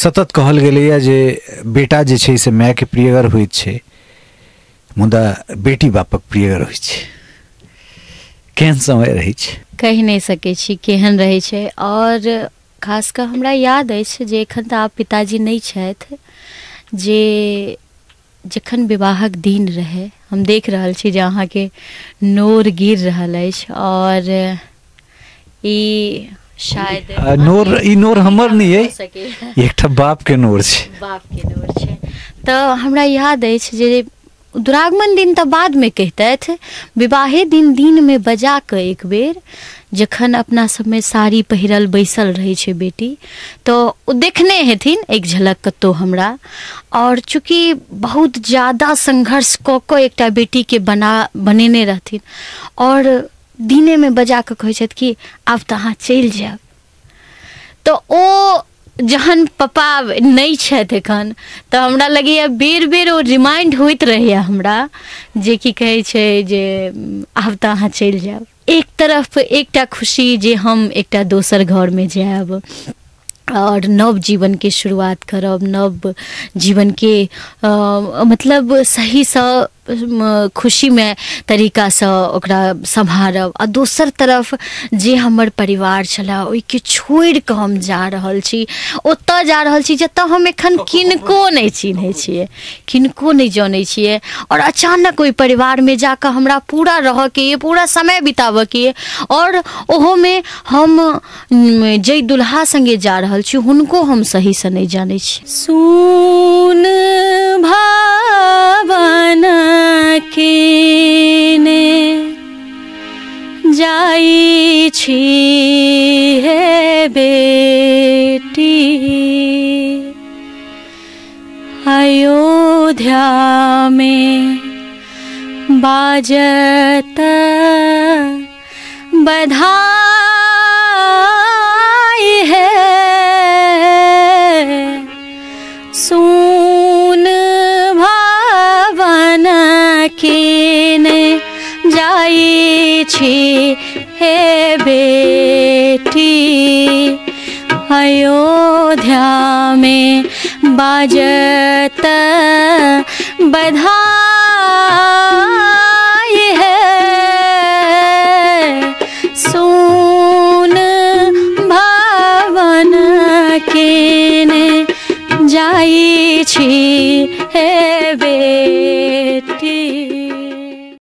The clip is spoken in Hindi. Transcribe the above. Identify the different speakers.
Speaker 1: सतत कहल गेलैया जे बेटा जे छै से माय के प्रियगर होइत छै, मुदा बेटी बापक प्रियगर होइत छै। केहन समय रहै छै,
Speaker 2: कहि नहीं सकै छी केहन रहै छै। और खास कऽ हमरा याद अछि जे एखन तऽ आब पिताजी नहीं छथि, जे जखन विवाहक दिन रहे हम देख रहल छी जे अहाँके नोर गिर रहल अछि। और ई शायद
Speaker 1: नोर हमर नहीं है, एकटा बाप के नोर छै,
Speaker 2: बाप के नोर छै। तऽ हमरा याद अछि जे दुरागमन दिन तऽ बाद में कहतथि, विवाहे दिन में बजा कऽ एक बेर जखन अपना सब में साड़ी पहिरल बैसल रहे छै बेटी, तो ओ देखने हेथिन एक झलक कतौ हमरा। और चूँकि बहुत ज़्यादा संघर्ष कऽ कऽ एकटा बेटी के बनेने रहथिन, और दिने में बजा कऽ कहै छथि कि आब तऽ अहाँ चलि जायब। तो ओ जहन पप्पा नहीं छथि एखन, तऽ हमरा लगैया बेर बेर ओ रिमाइंड होइत रहैया हमरा, जे की कहै छै जे आब तऽ अहाँ चलि जायब। एक तरफ एकटा खुशी जे हम एकटा दोसर घर में जायब और नव जीवन के शुरुआत करब, नव जीवन के मतलब सही सँ खुशी में तरीका सँ ओकरा सम्हारब। आ दोसर तरफ जे हमर परिवार छलै ओहिके छोड़ि कऽ हम जा रहल छी, ओतऽ जा रहल छी जतऽ हम एखन किनको नहीं चिन्है छियै, किनको नहीं जानै छियै। और अचानक ओहि परिवार में जाकऽ हमरा पूरा रहऽ के ये, पूरा समय बिताबऽ के ये। और ओहो में हम जे दुल्हा संगे जा रहल छी हुनको हम सही से नहीं जानै छी। सुन भावन केने जाई छी हे बेटी, अयोध्या में बाजत बधाई है, सुन भावन केने जाई छी हे बेटी, अयोध्या में बाजत बधाई